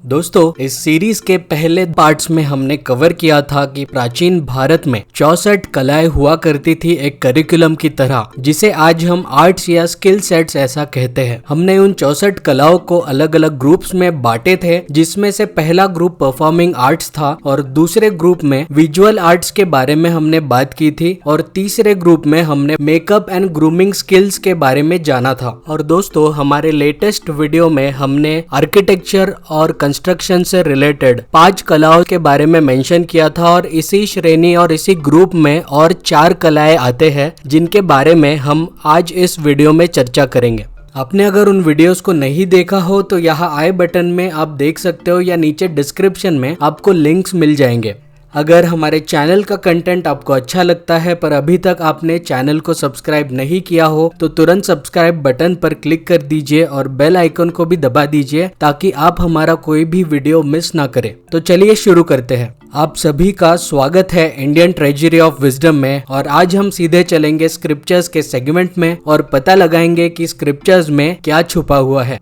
दोस्तों, इस सीरीज के पहले पार्ट्स में हमने कवर किया था कि प्राचीन भारत में 64 कलाएं हुआ करती थी एक करिकुलम की तरह, जिसे आज हम आर्ट्स या स्किल सेट्स ऐसा कहते हैं। हमने उन 64 कलाओं को अलग अलग ग्रुप्स में बांटे थे, जिसमें से पहला ग्रुप परफॉर्मिंग आर्ट्स था और दूसरे ग्रुप में विजुअल आर्ट्स के बारे में हमने बात की थी और तीसरे ग्रुप में हमने मेकअप एंड ग्रूमिंग स्किल्स के बारे में जाना था। और दोस्तों, हमारे लेटेस्ट वीडियो में हमने आर्किटेक्चर और कंस्ट्रक्शन से रिलेटेड 5 कलाओं के बारे में मेंशन किया था और इसी श्रेणी और इसी ग्रुप में और 4 कलाएं आते हैं, जिनके बारे में हम आज इस वीडियो में चर्चा करेंगे। आपने अगर उन वीडियोस को नहीं देखा हो तो यहाँ आई बटन में आप देख सकते हो या नीचे डिस्क्रिप्शन में आपको लिंक्स मिल जाएंगे। अगर हमारे चैनल का कंटेंट आपको अच्छा लगता है पर अभी तक आपने चैनल को सब्सक्राइब नहीं किया हो तो तुरंत सब्सक्राइब बटन पर क्लिक कर दीजिए और बेल आइकन को भी दबा दीजिए ताकि आप हमारा कोई भी वीडियो मिस ना करें। तो चलिए शुरू करते हैं। आप सभी का स्वागत है इंडियन ट्रेजरी ऑफ विजडम में और आज हम सीधे चलेंगे स्क्रिप्चर्स के सेगमेंट में और पता लगाएंगे कि स्क्रिप्चर्स में क्या छुपा हुआ है।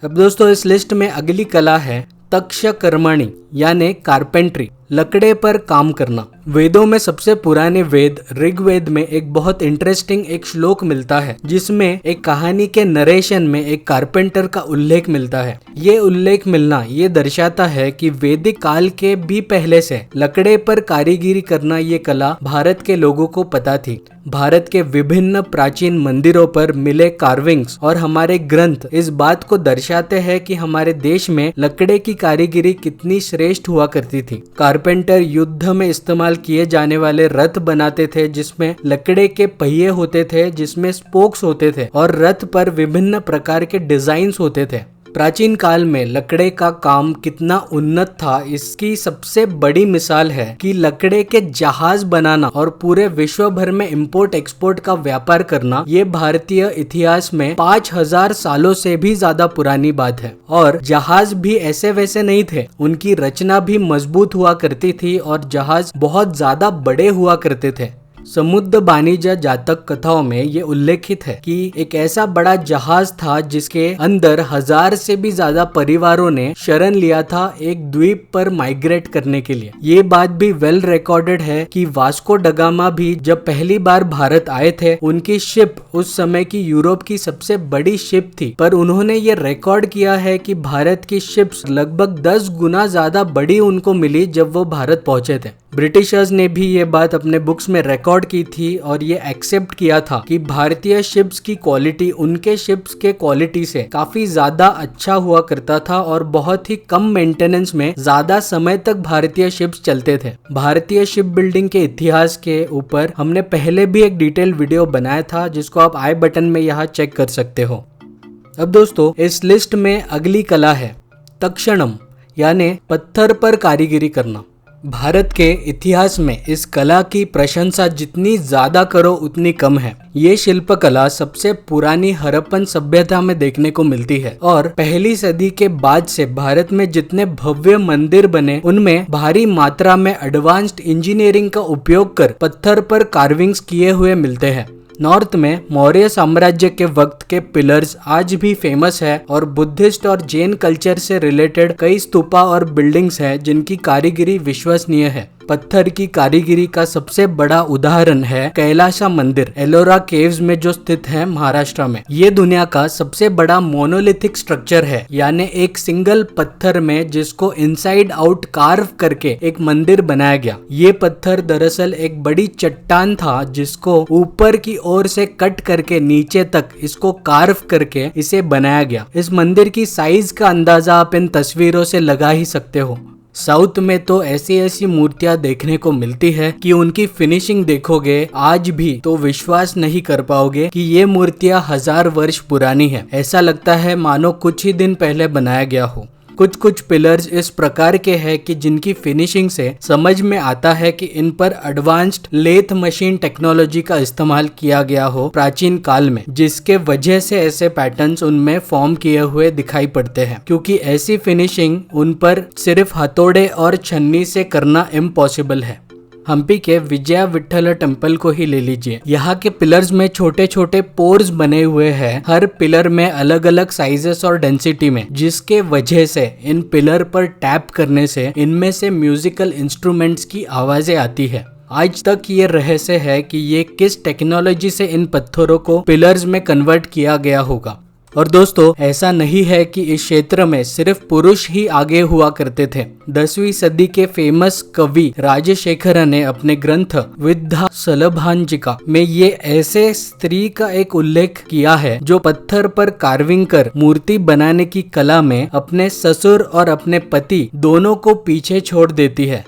अब दोस्तों, इस लिस्ट में अगली कला है तक्षकर्मणि यानी कारपेंट्री, लकड़े पर काम करना। वेदों में सबसे पुराने वेद ऋग्वेद में एक बहुत इंटरेस्टिंग एक श्लोक मिलता है, जिसमें एक कहानी के नरेशन में एक कारपेंटर का उल्लेख मिलता है। ये उल्लेख मिलना ये दर्शाता है कि वैदिक काल के भी पहले से लकड़े पर कारीगिरी करना ये कला भारत के लोगों को पता थी। भारत के विभिन्न प्राचीन मंदिरों पर मिले कार्विंग्स और हमारे ग्रंथ इस बात को दर्शाते हैं कि हमारे देश में लकड़े की कारीगिरी कितनी श्रेष्ठ हुआ करती थी। कारपेंटर युद्ध में इस्तेमाल किए जाने वाले रथ बनाते थे, जिसमें लकड़े के पहिए होते थे, जिसमें स्पोक्स होते थे और रथ पर विभिन्न प्रकार के डिजाइन्स होते थे। प्राचीन काल में लकड़े का काम कितना उन्नत था, इसकी सबसे बड़ी मिसाल है कि लकड़े के जहाज बनाना और पूरे विश्व भर में इंपोर्ट एक्सपोर्ट का व्यापार करना ये भारतीय इतिहास में 5000 सालों से भी ज्यादा पुरानी बात है। और जहाज भी ऐसे वैसे नहीं थे, उनकी रचना भी मजबूत हुआ करती थी और जहाज बहुत ज्यादा बड़े हुआ करते थे। समुद्र वाणिज्य जातक कथाओं में ये उल्लेखित है कि एक ऐसा बड़ा जहाज था जिसके अंदर 1000 से भी ज्यादा परिवारों ने शरण लिया था एक द्वीप पर माइग्रेट करने के लिए। ये बात भी वेल रिकॉर्डेड है कि वास्को डगामा भी जब पहली बार भारत आए थे, उनकी शिप उस समय की यूरोप की सबसे बड़ी शिप थी, पर उन्होंने ये रिकॉर्ड किया है कि भारत की शिप्स लगभग 10 गुना ज्यादा बड़ी उनको मिली जब वो भारत पहुंचे थे। ब्रिटिशर्स ने भी ये बात अपने बुक्स में रिकॉर्ड की थी और ये एक्सेप्ट किया था कि भारतीय शिप्स की क्वालिटी उनके शिप्स के क्वालिटी से काफी ज्यादा अच्छा हुआ करता था और बहुत ही कम मेंटेनेंस में ज्यादा समय तक भारतीय शिप्स चलते थे। भारतीय शिप बिल्डिंग के इतिहास के ऊपर हमने पहले भी एक डिटेल वीडियो बनाया था, जिसको आप आई बटन में यहाँ चेक कर सकते हो। अब दोस्तों, इस लिस्ट में अगली कला है तक्षणम यानी पत्थर पर कारीगिरी करना। भारत के इतिहास में इस कला की प्रशंसा जितनी ज्यादा करो उतनी कम है। ये शिल्प कला सबसे पुरानी हड़प्पन सभ्यता में देखने को मिलती है और पहली सदी के बाद से भारत में जितने भव्य मंदिर बने, उनमें भारी मात्रा में एडवांस्ड इंजीनियरिंग का उपयोग कर पत्थर पर कार्विंग्स किए हुए मिलते हैं। नॉर्थ में मौर्य साम्राज्य के वक्त के पिलर्स आज भी फेमस है और बुद्धिस्ट और जैन कल्चर से रिलेटेड कई स्तूपा और बिल्डिंग्स हैं जिनकी कारीगिरी विश्वसनीय है। पत्थर की कारीगिरी का सबसे बड़ा उदाहरण है कैलासा मंदिर, एलोरा केव्स में जो स्थित है महाराष्ट्र में। ये दुनिया का सबसे बड़ा मोनोलिथिक स्ट्रक्चर है, यानी एक सिंगल पत्थर में जिसको इनसाइड आउट कार्व करके एक मंदिर बनाया गया। ये पत्थर दरअसल एक बड़ी चट्टान था जिसको ऊपर की ओर से कट करके नीचे तक इसको कार्व करके इसे बनाया गया। इस मंदिर की साइज का अंदाजा आप इन तस्वीरों से लगा ही सकते हो। साउथ में तो ऐसी ऐसी मूर्तियां देखने को मिलती है कि उनकी फिनिशिंग देखोगे आज भी तो विश्वास नहीं कर पाओगे कि ये मूर्तियां 1000 वर्ष पुरानी है। ऐसा लगता है मानो कुछ ही दिन पहले बनाया गया हो। कुछ पिलर्स इस प्रकार के हैं कि जिनकी फिनिशिंग से समझ में आता है कि इन पर एडवांस्ड लेथ मशीन टेक्नोलॉजी का इस्तेमाल किया गया हो प्राचीन काल में, जिसके वजह से ऐसे पैटर्न्स उनमें फॉर्म किए हुए दिखाई पड़ते हैं, क्योंकि ऐसी फिनिशिंग उन पर सिर्फ हथौड़े और छन्नी से करना इम्पॉसिबल है। हम्पी के विजय विठल टेम्पल को ही ले लीजिए। यहाँ के पिलर्स में छोटे छोटे पोर्स बने हुए हैं, हर पिलर में अलग अलग साइजेस और डेंसिटी में, जिसके वजह से इन पिलर पर टैप करने से इनमें से म्यूजिकल इंस्ट्रूमेंट्स की आवाजें आती है। आज तक ये रहस्य है कि ये किस टेक्नोलॉजी से इन पत्थरों को पिलर्स में कन्वर्ट किया गया होगा। और दोस्तों, ऐसा नहीं है कि इस क्षेत्र में सिर्फ पुरुष ही आगे हुआ करते थे। 10वीं सदी के फेमस कवि राजशेखर ने अपने ग्रंथ विद्या सलभांजिका में ये ऐसे स्त्री का एक उल्लेख किया है जो पत्थर पर कार्विंग कर मूर्ति बनाने की कला में अपने ससुर और अपने पति दोनों को पीछे छोड़ देती है।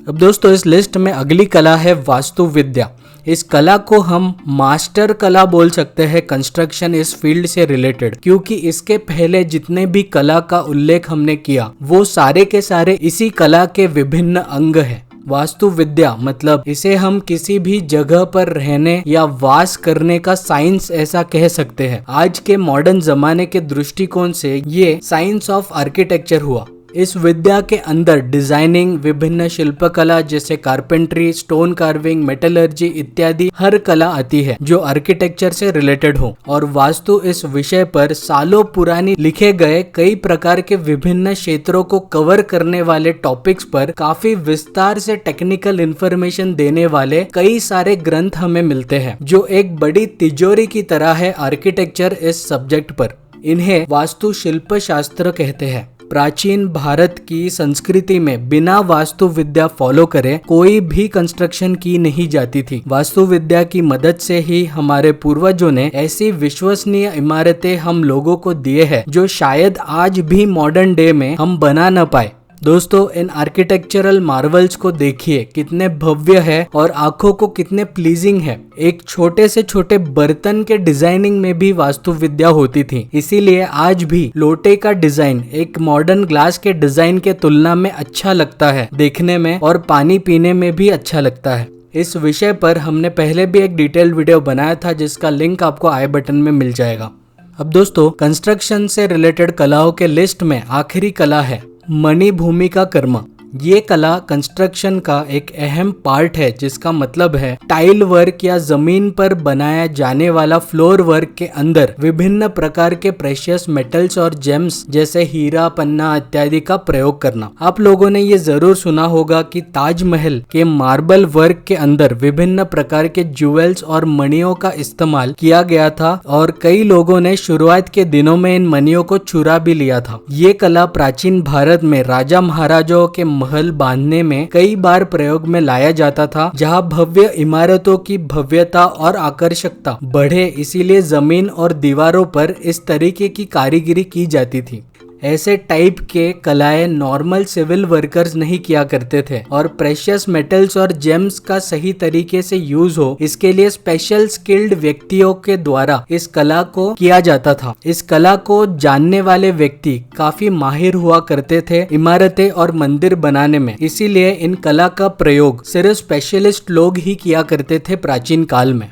अब दोस्तों, इस लिस्ट में अगली कला है वास्तु विद्या। इस कला को हम मास्टर कला बोल सकते हैं कंस्ट्रक्शन इस फील्ड से रिलेटेड, क्योंकि इसके पहले जितने भी कला का उल्लेख हमने किया वो सारे के सारे इसी कला के विभिन्न अंग हैं। वास्तु विद्या मतलब इसे हम किसी भी जगह पर रहने या वास करने का साइंस ऐसा कह सकते हैं। आज के मॉडर्न जमाने के दृष्टिकोण से ये साइंस ऑफ आर्किटेक्चर हुआ। इस विद्या के अंदर डिजाइनिंग, विभिन्न शिल्पकला जैसे कारपेंट्री, स्टोन कार्विंग, मेटलर्जी इत्यादि हर कला आती है जो आर्किटेक्चर से रिलेटेड हो। और वास्तु इस विषय पर सालों पुरानी लिखे गए कई प्रकार के विभिन्न क्षेत्रों को कवर करने वाले टॉपिक्स पर काफी विस्तार से टेक्निकल इंफॉर्मेशन देने वाले कई सारे ग्रंथ हमें मिलते हैं, जो एक बड़ी तिजोरी की तरह है आर्किटेक्चर इस सब्जेक्ट पर। इन्हें वास्तु शिल्प शास्त्र कहते हैं। प्राचीन भारत की संस्कृति में बिना वास्तु विद्या फॉलो करे कोई भी कंस्ट्रक्शन की नहीं जाती थी। वास्तु विद्या की मदद से ही हमारे पूर्वजों ने ऐसी विश्वसनीय इमारतें हम लोगों को दिए हैं जो शायद आज भी मॉडर्न डे में हम बना न पाए। दोस्तों, इन आर्किटेक्चरल मार्वल्स को देखिए, कितने भव्य है और आंखों को कितने प्लीजिंग है। एक छोटे से छोटे बर्तन के डिजाइनिंग में भी वास्तु विद्या होती थी, इसीलिए आज भी लोटे का डिजाइन एक मॉडर्न ग्लास के डिजाइन के तुलना में अच्छा लगता है देखने में, और पानी पीने में भी अच्छा लगता है। इस विषय पर हमने पहले भी एक डिटेल्ड वीडियो बनाया था जिसका लिंक आपको आई बटन में मिल जाएगा। अब दोस्तों, कंस्ट्रक्शन से रिलेटेड कलाओं के लिस्ट में आखिरी कला है मणि भूमिका कर्म। ये कला कंस्ट्रक्शन का एक अहम पार्ट है, जिसका मतलब है टाइल वर्क या जमीन पर बनाया जाने वाला फ्लोर वर्क के अंदर विभिन्न प्रकार के प्रेशियस मेटल्स और जेम्स जैसे हीरा, पन्ना इत्यादि का प्रयोग करना। आप लोगों ने ये जरूर सुना होगा कि ताजमहल के मार्बल वर्क के अंदर विभिन्न प्रकार के ज्वेल्स और मणियों का इस्तेमाल किया गया था, और कई लोगों ने शुरुआत के दिनों में इन मणियों को चुरा भी लिया था। ये कला प्राचीन भारत में राजा महाराजाओं के महल बांधने में कई बार प्रयोग में लाया जाता था, जहां भव्य इमारतों की भव्यता और आकर्षकता बढ़े, इसीलिए जमीन और दीवारों पर इस तरीके की कारीगरी की जाती थी। ऐसे टाइप के कलाएं नॉर्मल सिविल वर्कर्स नहीं किया करते थे, और प्रेशियस मेटल्स और जेम्स का सही तरीके से यूज हो इसके लिए स्पेशल स्किल्ड व्यक्तियों के द्वारा इस कला को किया जाता था। इस कला को जानने वाले व्यक्ति काफी माहिर हुआ करते थे इमारतें और मंदिर बनाने में, इसीलिए इन कला का प्रयोग सिर्फ स्पेशलिस्ट लोग ही किया करते थे प्राचीन काल में।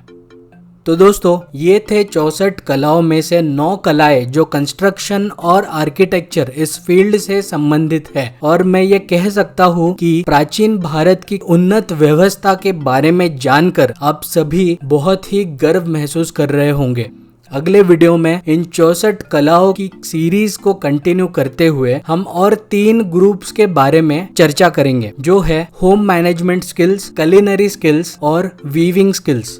तो दोस्तों, ये थे 64 कलाओं में से 9 कलाएं जो कंस्ट्रक्शन और आर्किटेक्चर इस फील्ड से संबंधित है, और मैं ये कह सकता हूँ कि प्राचीन भारत की उन्नत व्यवस्था के बारे में जानकर आप सभी बहुत ही गर्व महसूस कर रहे होंगे। अगले वीडियो में इन 64 कलाओं की सीरीज को कंटिन्यू करते हुए हम और 3 ग्रुप्स के बारे में चर्चा करेंगे, जो है home management skills, culinary skills और वीविंग स्किल्स।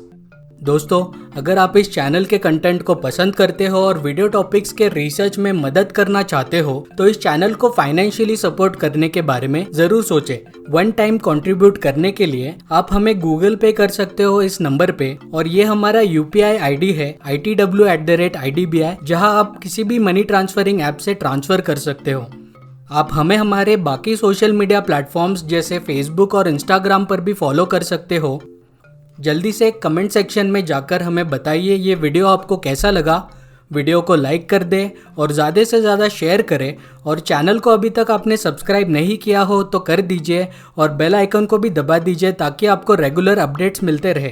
दोस्तों, अगर आप इस चैनल के कंटेंट को पसंद करते हो और वीडियो टॉपिक्स के रिसर्च में मदद करना चाहते हो तो इस चैनल को फाइनेंशियली सपोर्ट करने के बारे में जरूर सोचें। वन टाइम कंट्रीब्यूट करने के लिए आप हमें गूगल पे कर सकते हो इस नंबर पे, और ये हमारा UPI ID है ITW@IDBI, जहां आप किसी भी मनी ट्रांसफरिंग ऐप से ट्रांसफर कर सकते हो। आप हमें हमारे बाकी सोशल मीडिया प्लेटफॉर्म्स जैसे फेसबुक और इंस्टाग्राम पर भी फॉलो कर सकते हो। जल्दी से कमेंट सेक्शन में जाकर हमें बताइए ये वीडियो आपको कैसा लगा। वीडियो को लाइक कर दें और ज़्यादा से ज़्यादा शेयर करें, और चैनल को अभी तक आपने सब्सक्राइब नहीं किया हो तो कर दीजिए, और बेल आइकन को भी दबा दीजिए ताकि आपको रेगुलर अपडेट्स मिलते रहे।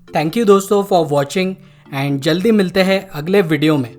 थैंक यू दोस्तों फॉर वॉचिंग, एंड जल्दी मिलते हैं अगले वीडियो में।